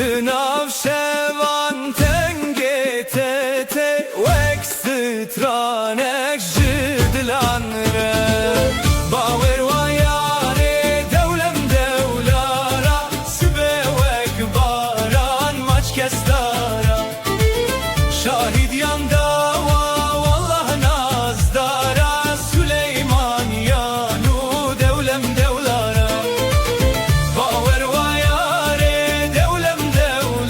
لنافشوان تنگتت وک سترانک جدلان را باور و یاری دولم دولارا سبه وک باران ماچ کستارا شاهد یاندا والله نازدارا سلeyman yanu devlem devlara باور و یاری دولم دولارا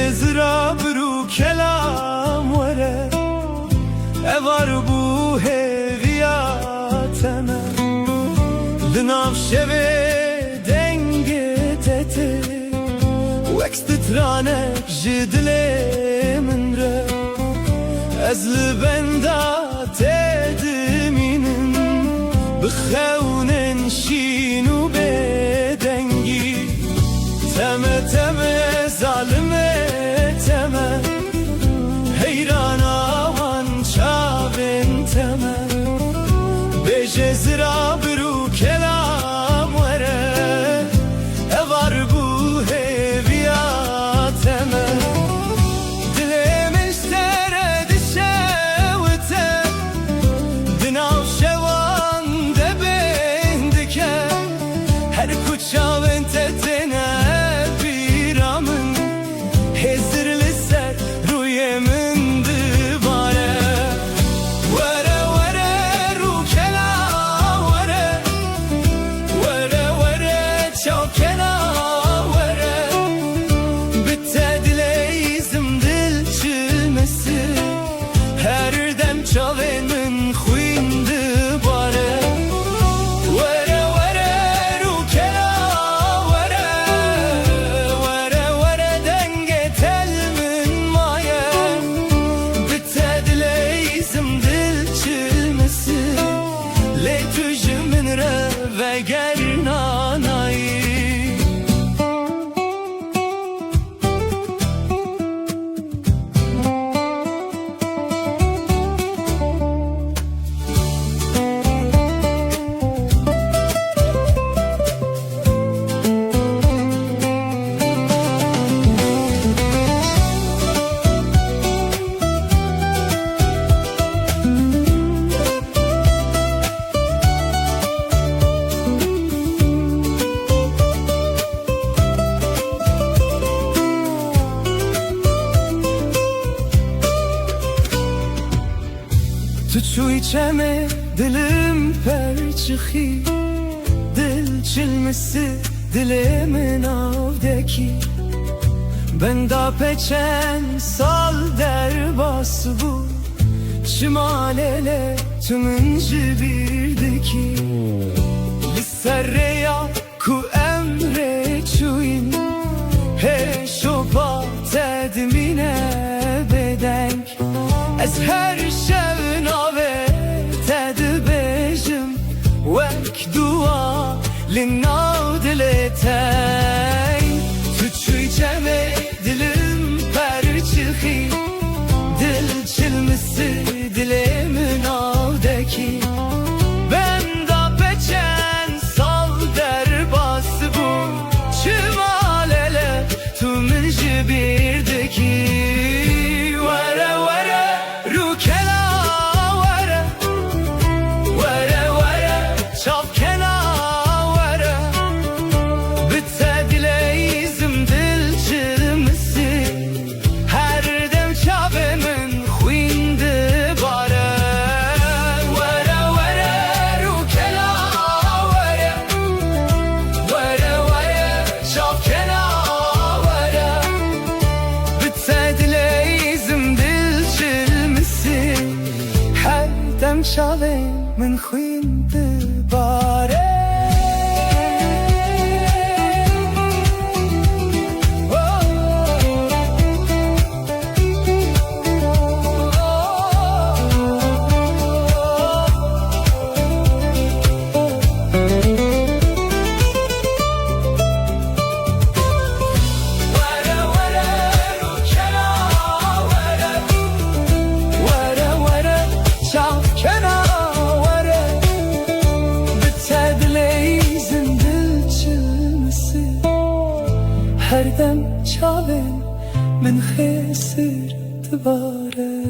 جزرا برو کلام وره اوار بو هویاتنا لناف شوه دنگه تته وکست ترانک جدله من ره از لبندا تدمینن بخونن شینو بدنگی تمه تمه ظالمه تمه حیران آوان چاوین تمه به جزرا برو کلام وره اوار بو هویاتمه دلم اشترد شوته دناو شوان دبندکه هر کچاوین تتنه تو çuy çeme dilim perçixi dil çilmesi dilimin avdeki ben da peçen sal derbası bu şimalele tümün cibirdeki lisserreya ku emre çuyin he şopa tedmine bedenk ez her şevin ave tedbejim vek dua linnav diletey tüçüy ceme dilim perçixi dil çilmisi dilimin avdeki ben da peçen sal derbası bu şimalele tümün cibirdeki شاوین من خوین دباره her dem çavin min xesir dibare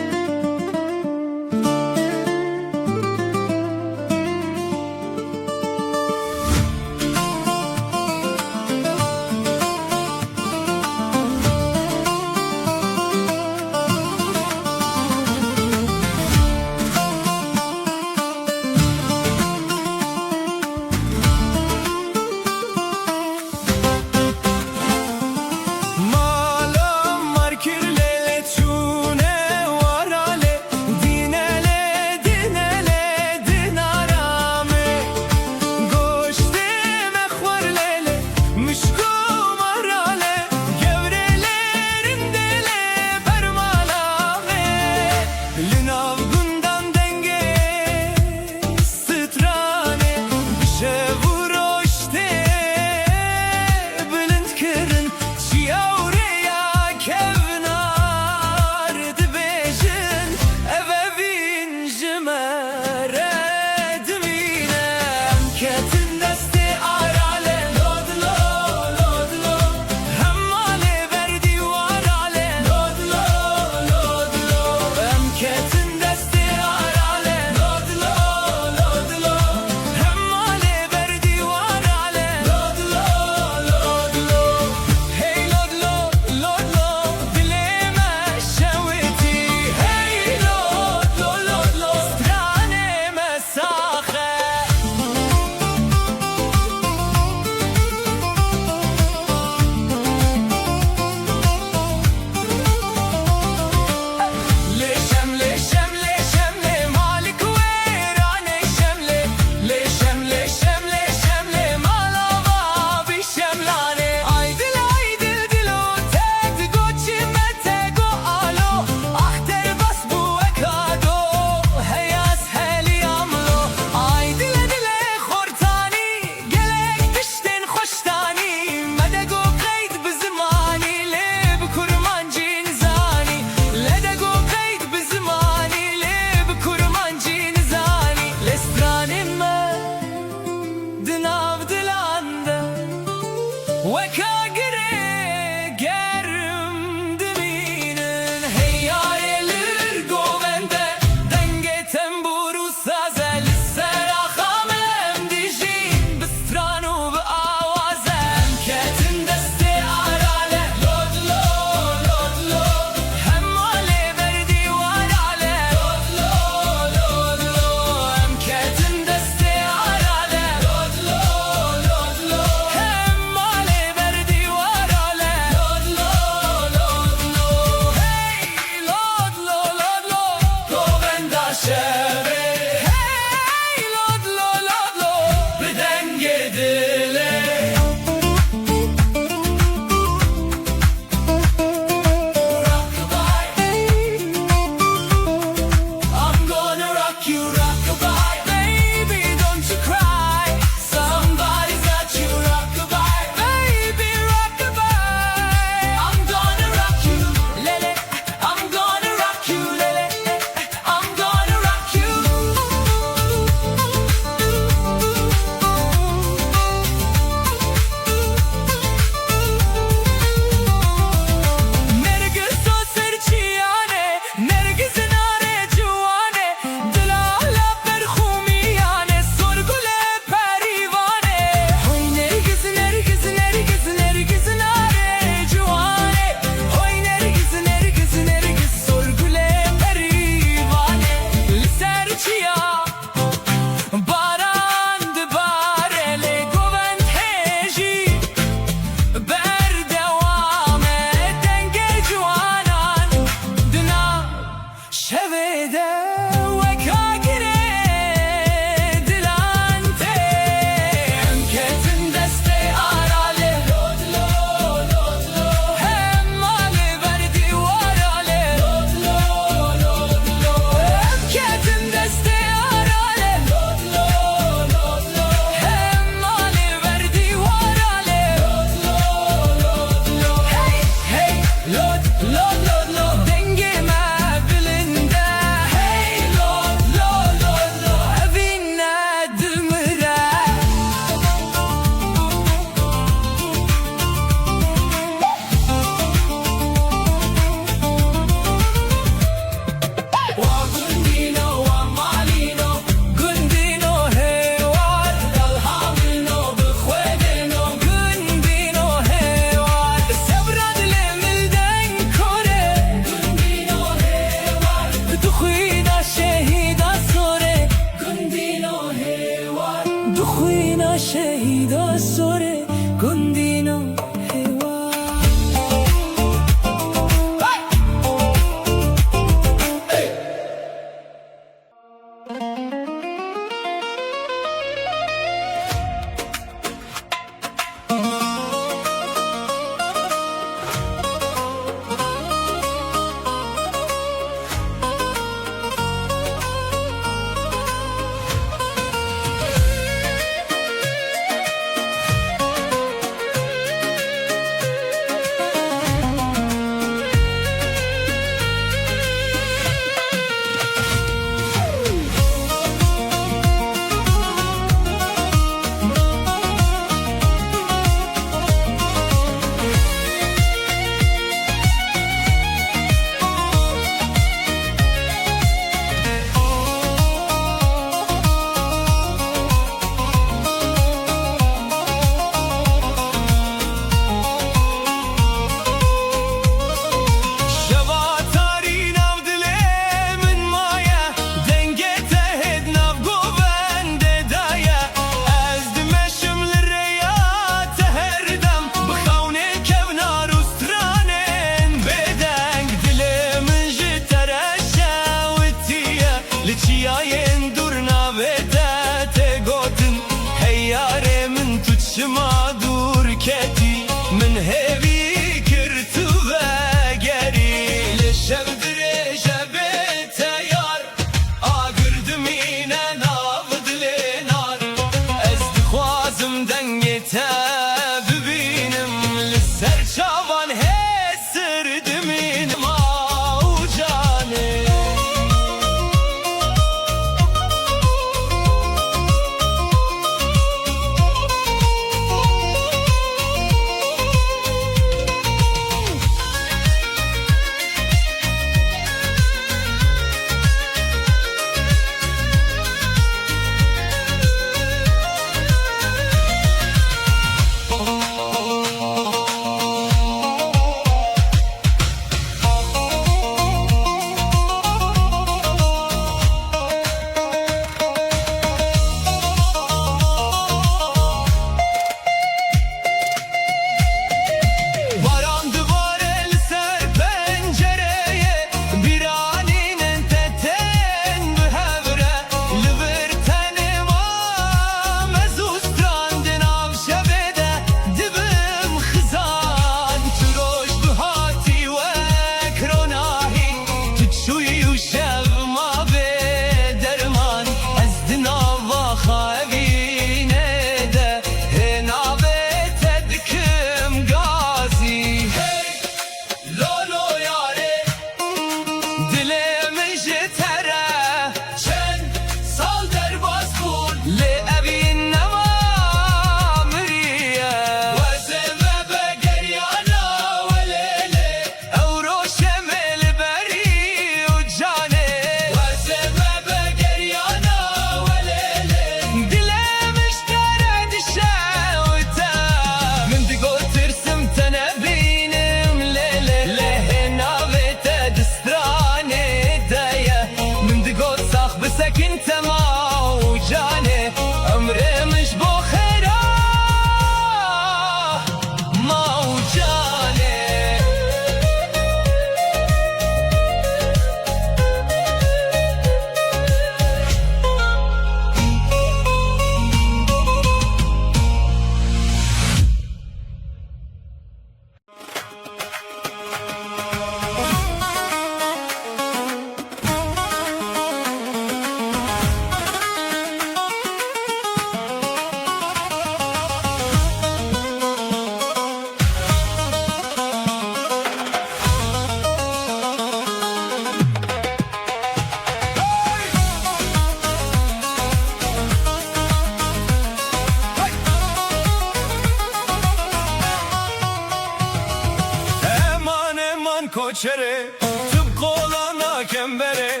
koçere tıpkı olana kembere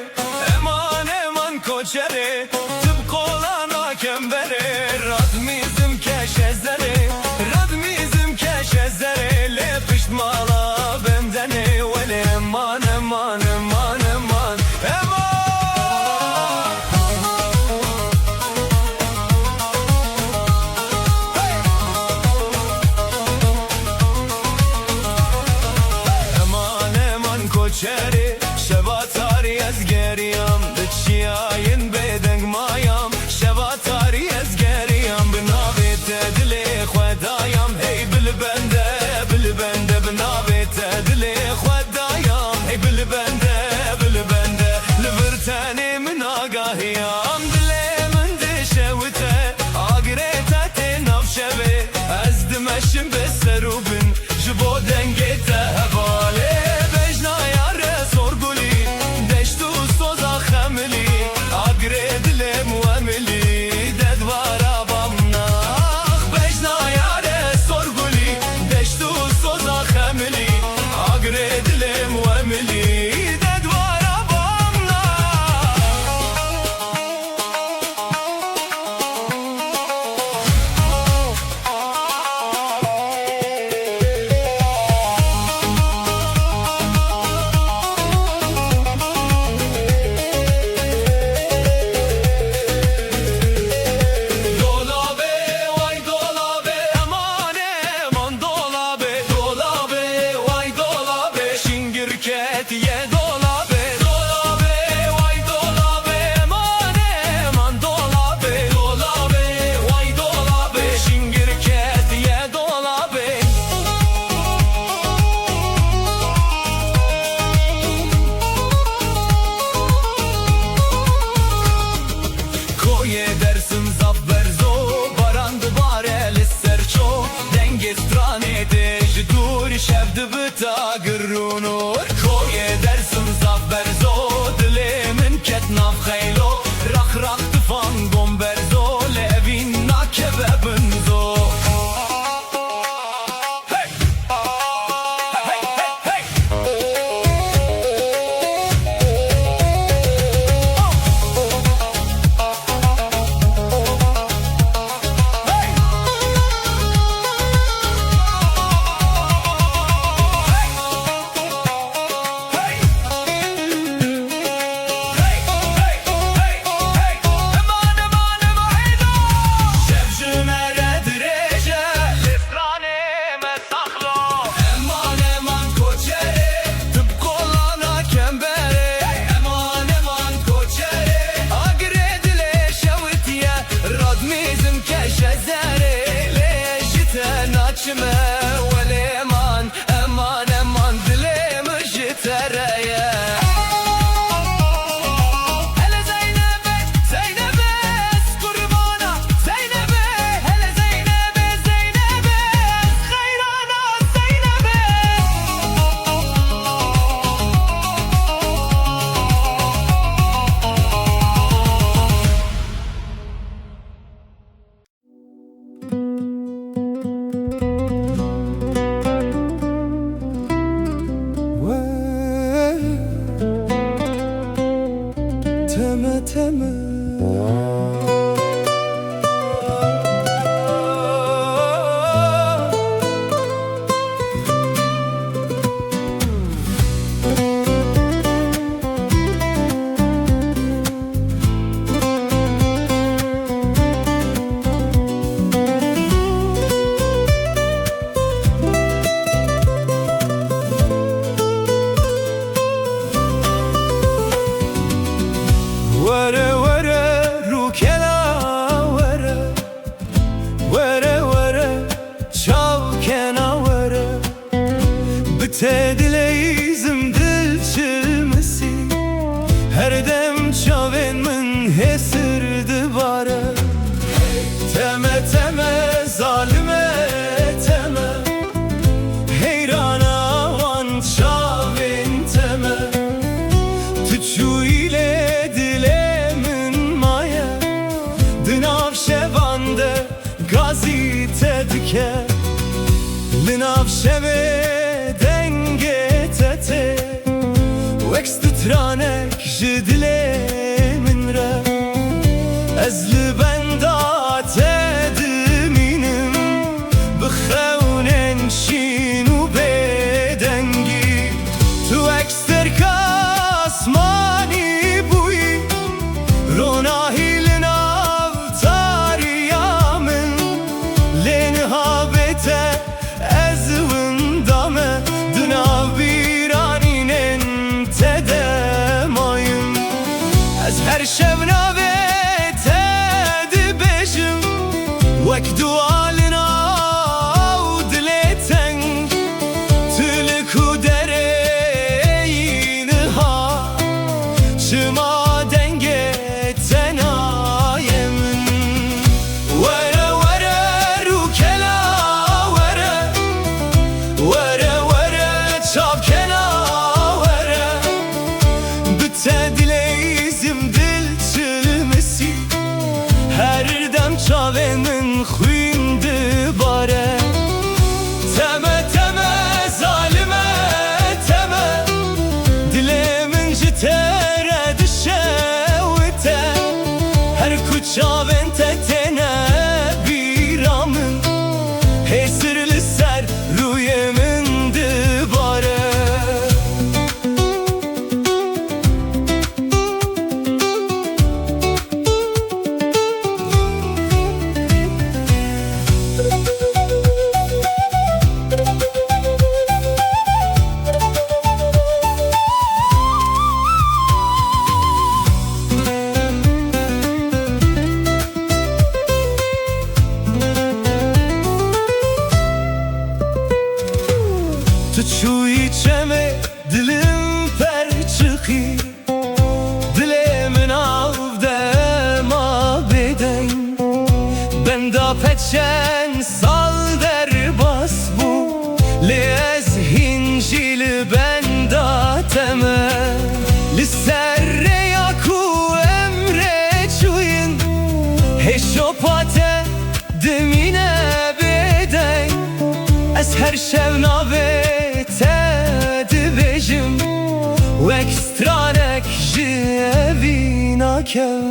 eman eman koçere tıpkı olana kembere radmizm keşezere radmizm keşezere le pişmala bendene vele eman eman eman eman eman koçeri şevatari ezgeriyam dıçiyayın bedeng mayam şevatari ezgeriyam binavete dile khwedayam hey bilbende binavete dile khwedayam hey bilbende livertani min agahiyam dile min dişevte agreta te navşeve ezdimeşim beserubin jibo dengete hevale şevdi bita gırrunur koy edersin zafber zo dilimin ketnaf khaylo rak rak tıfan gomberzo levin nakebebin zo hey hey hey hey ولا امان امان امان دلي مش تريا هلا زينبي زينبي قربانا زينبي هلا زينبي زينبي خيرانا زينبي Tedileyizm dil çilmesi her dem çavên min hesir dibare teme teme zalime teme heyrana van çavên teme tuçu ile dile min maye dinav şevande gazi tedike linav şeve denge tete stranek ji dilê min re ez li benda te dimînim bi xewnên şîn û bêdengî tu eksterka asmanî bûyî ronahî li nav tariya min lê nihavê te ez winda me di nav bîranînên te de mayim ez her şev navê te dibêjim wek dua li nav dilê teng tilik û dereyî niha çima dengê te nayê min were were rûkela were were were çavkena were bi te dileyizim dil çilmisî her dem çavê min xwîn dibare teme teme zalime teme dilê min ji te re dişewite her ku çavên te têne bîra min hêsir li ser rûyê min dibare Tu çûyî çemê dilim per çıxî dilê min av de ma bêdeng benda peçen sal derbas bû lê ez hîn jî li benda teme li ser rêya ku emrê çûyîn hêşopa te dimîne bêdeng ez her şev navê te dibêjim wek stranek ji evî nakem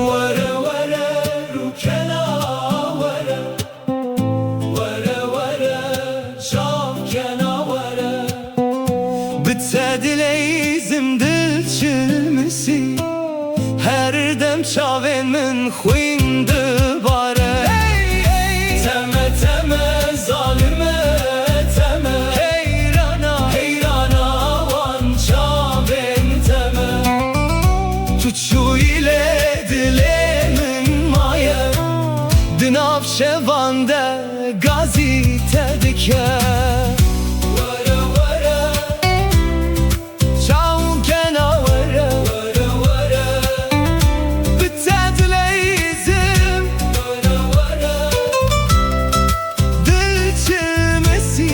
were were rûkela were were were çavkena were bi te dileyizim dil çilmisî her dem çavên min xwîn dibare teme teme zalime teme heyrana heyrana wan çavên teme tu çûyî lê dilê min maye di nav şevan de gazî te dike were were çavkena were were were bi te dileyizim were were dil çilmisî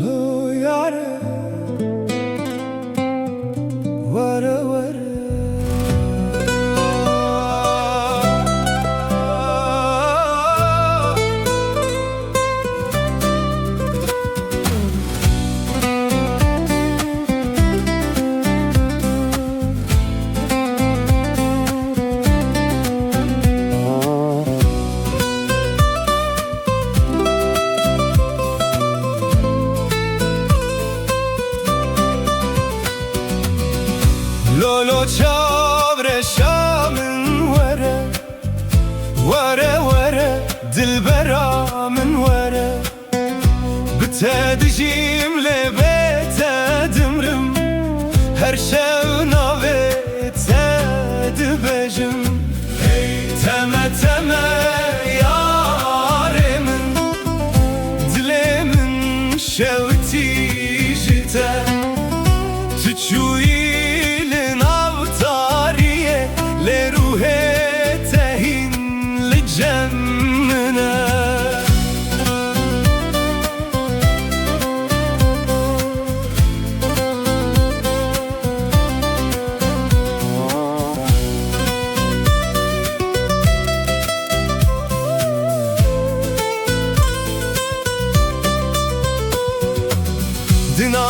lo yare were were Lolo çavreşa min were were were dilbera min were bi te dijîm lê bê te dimrim her şev navê te dibêjim teme teme yarê min dilê min şewtî ji te tu çûyî li nav tariyê lê ruhê te hîn li cem min e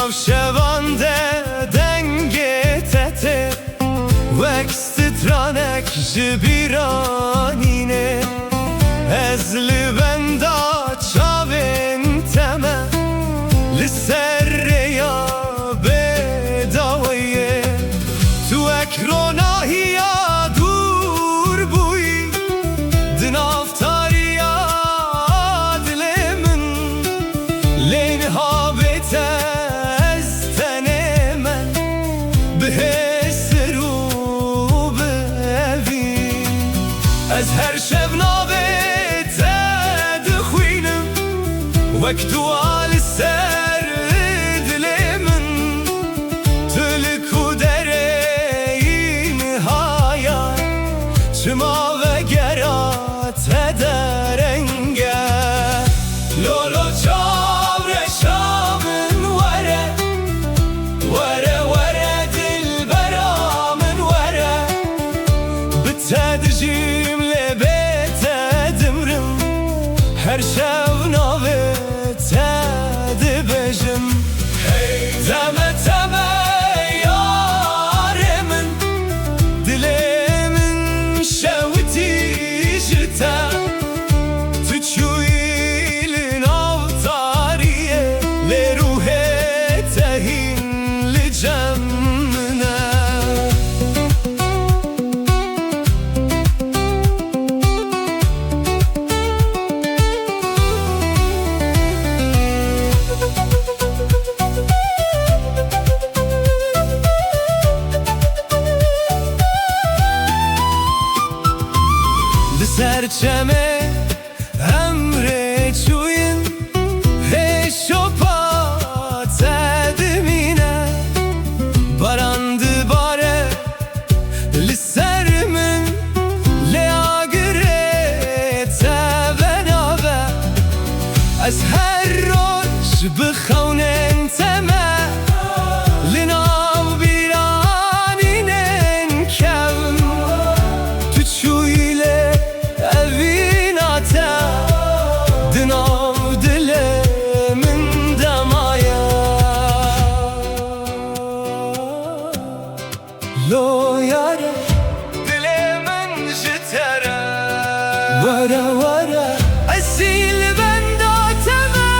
ناوشوانده دنگ تته وکسترانک جبیرانینه از لبندا چاوین تمه لسر یا بداویه تو اکروناهی یا دور بوی دنافتاری یا دل من لین ها بیت از تن من به سرو بوی از هر شب نابت دخوینم وقتو آل سر دل من تلکو درین هایا چما و گرات درنگه لولو چاور شامن وره وره وره دل برامن وره بتدجیم لبت دمرم هر شب نوبت دبجم تمه تمه یار من دل من شوتی جتا تو چویل ناوتاریه لروح تهین لجمنا سرچمه امره چوین هشوپات دمینه باراند باره لسر من لیاگره تبنابه از هر روش بخونن تمه لناو بیرانینن کم تو چویله دناو دل من دمایا لو یاره دل من جتره ورا ورا اصیل بنداتمه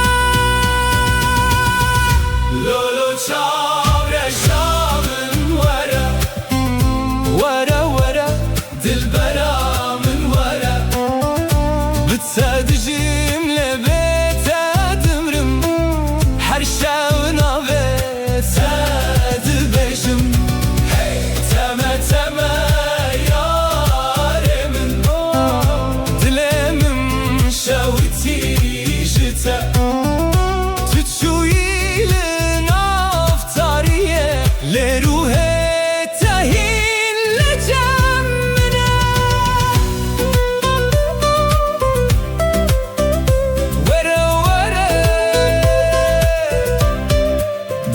لولو چاور شامن ورا ورا ورا دل برامن ورا بتسادجیم لبت دمرم هر شب نوبت دبجم تمه تمه یار من دلم شوتی جتا تو چویل نافتاریه لروح تهین لجمنا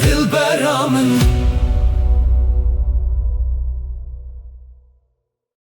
دل برامن